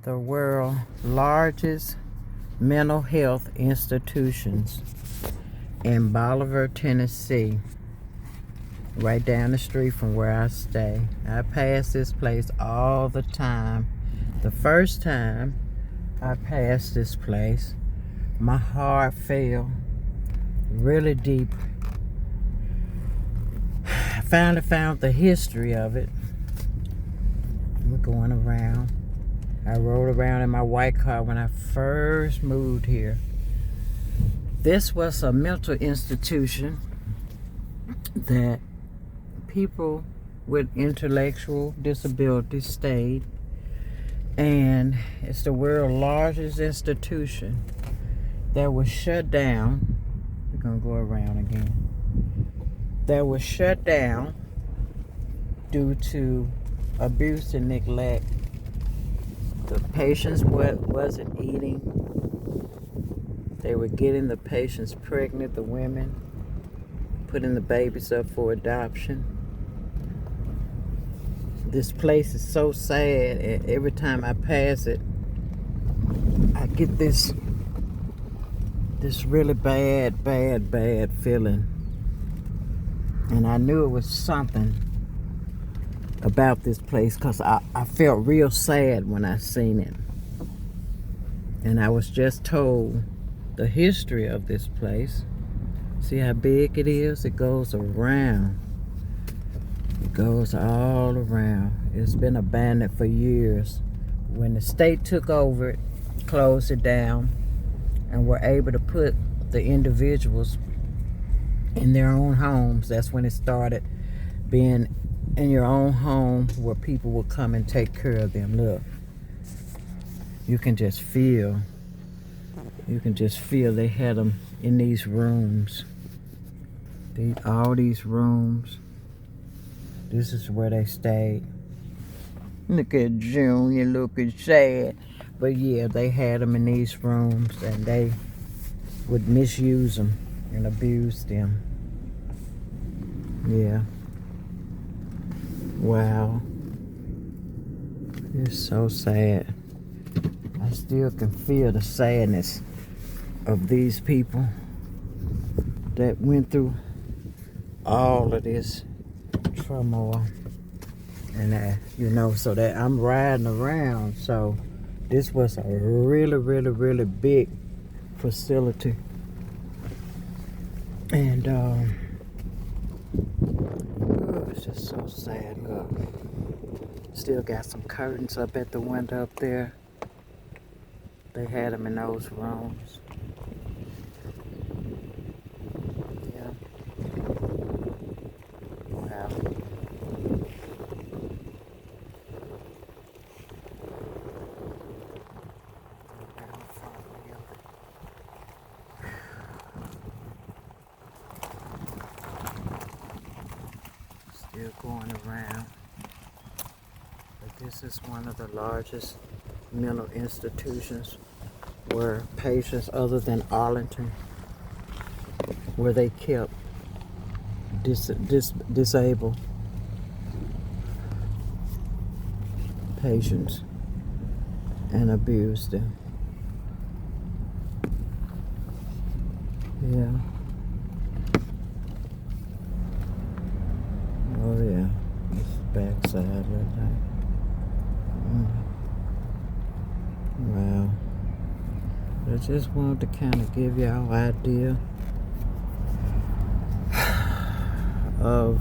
the world's largest mental health institutions in Bolivar, Tennessee, right down the street from where I stay. I pass this place all the time. The first time I passed this place, my heart fell really deep. I finally found the history of it. We're going around. I rode around in my white car when I first moved here. This was a mental institution that people with intellectual disabilities stayed, and it's the world's largest institution that was shut down. We're gonna go around again. That was shut down due to abuse and neglect. The patients wasn't eating. They were getting the patients pregnant, the women, putting the babies up for adoption. This place is so sad, and every time I pass it, I get this really bad feeling. And I knew it was something about this place because I felt real sad when I seen it. And I was just told the history of this place. See how big it is? It goes around. It goes all around. It's been abandoned for years. When the state took over it, closed it down, and were able to put the individuals in their own homes, that's when it started being in your own home where people will come and take care of them. Look, you can just feel they had them in these rooms. All these rooms. This is where they stayed. Look at Junior looking sad. But yeah, they had them in these rooms, and they would misuse them and abuse them. Yeah. Wow. It's so sad. I still can feel the sadness of these people that went through all of this turmoil. And so that I'm riding around. So this was a really big facility. And it's just so sad. Look, still got some curtains up at the window up there. They had them in those rooms. Yeah. Wow. Still going around. But this is one of the largest mental institutions where patients other than Arlington, where they kept disabled patients and abused them. Yeah. Oh yeah, this backside right there. Wow. I just wanted to kind of give y'all an idea of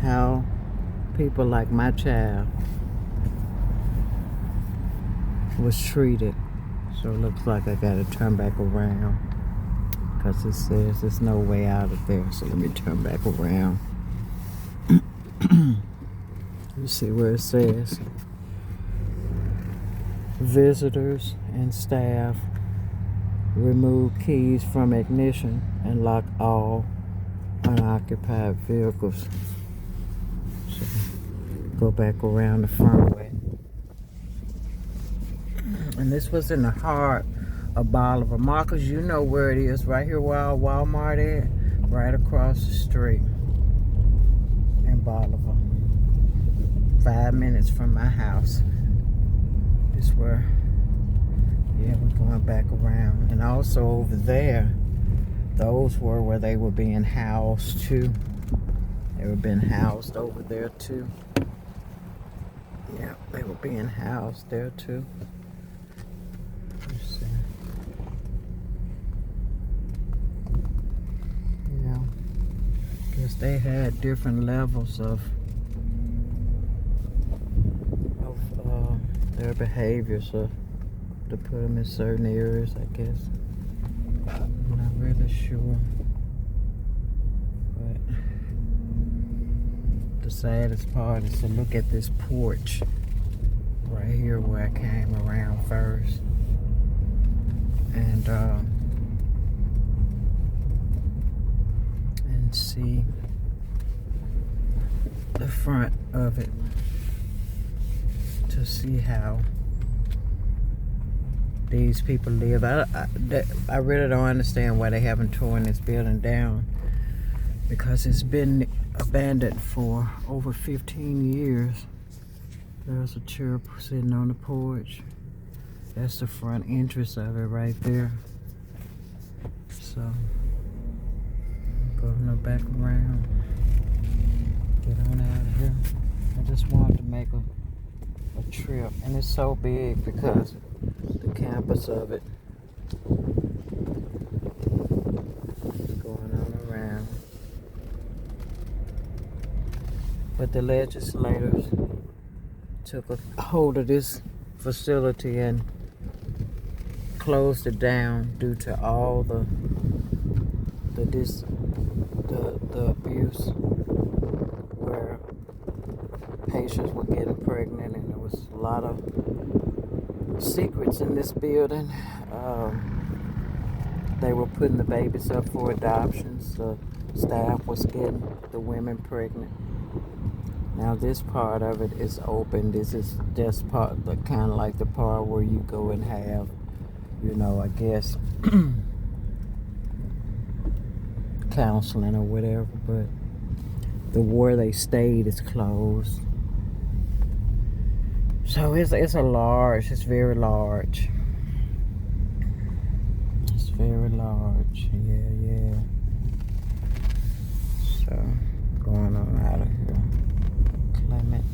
how people like my child was treated. So it looks like I gotta turn back around because it says there's no way out of there. So let me turn back around. You see where it says visitors and staff remove keys from ignition and lock all unoccupied vehicles. So go back around the front way. And this was in the heart of Bolivar. Marcus, you know where it is, right here where our Walmart is, right across the street in Bolivar. 5 minutes from my house. where, yeah, we're going back around. And also over there, those were where they were being housed too. They were being housed over there too. Yeah, they were being housed there too. Let's see. Yeah, because they had different levels of their behavior, so to put them in certain areas, I guess. I'm not really sure. But the saddest part is to look at this porch right here where I came around first. And see the front of it, to see how these people live. I really don't understand why they haven't torn this building down, because it's been abandoned for over 15 years. There's a chair sitting on the porch. That's the front entrance of it right there. So going back around, get on out of here. I just wanted to make a trip, and it's so big because the campus of it going on around. But the legislators took a hold of this facility and closed it down due to all the abuse, where patients were getting pregnant, and there was a lot of secrets in this building. They were putting the babies up for adoptions. The staff was getting the women pregnant. Now this part of it is open. This is just part, kind of like the part where you go and have, you know, I guess counseling or whatever, but the where they stayed is closed. So it's very large. It's very large. Yeah. So going on out of here. Clement.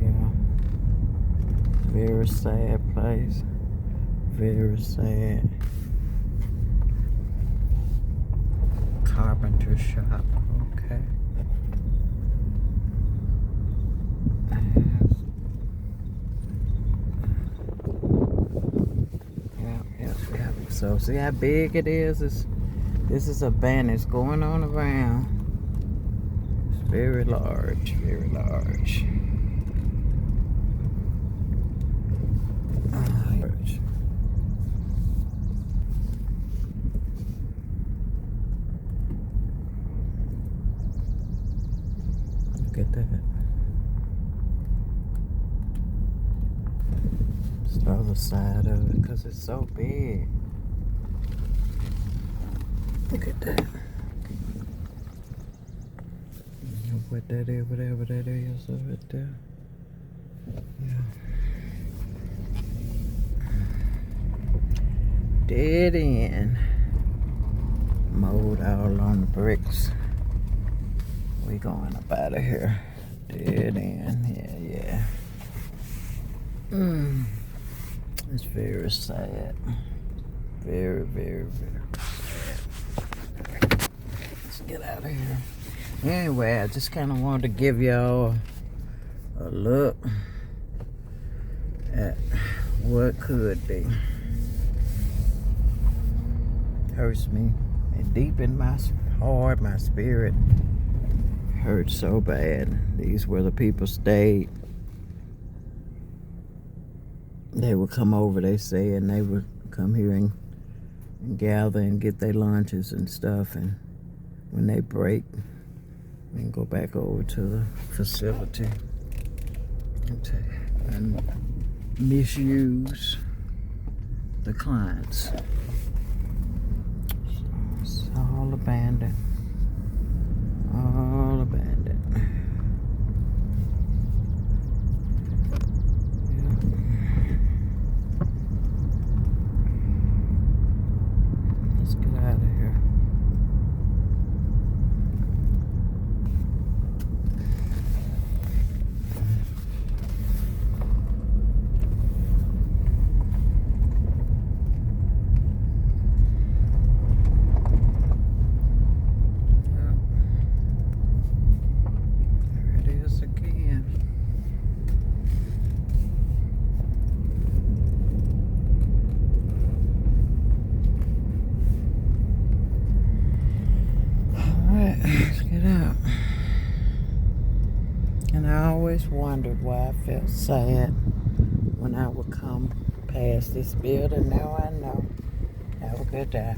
Yeah. Very sad place. Very sad. Carpenter shop. Okay. Yeah. So see how big it is? This is a band that's going on around. It's very large. Look at that. It's the other side of it because it's so big. Look at that. You know what that is, whatever that is over there. Yeah. Dead end. Mold all on the bricks. We going up out of here. Dead end. Yeah. It's very sad. Very sad. Let's get out of here. Anyway, I just kind of wanted to give y'all a look at what could be. Hurts me and deep in my heart, my spirit hurts so bad. These were the people stayed. They would come over, they say, and they would come here and gather and get their lunches and stuff, and when they break, then go back over to the facility and misuse the clients. It's all abandoned. All abandoned. Yeah. And I always wondered why I felt sad when I would come past this building. Now I know. Have a good day.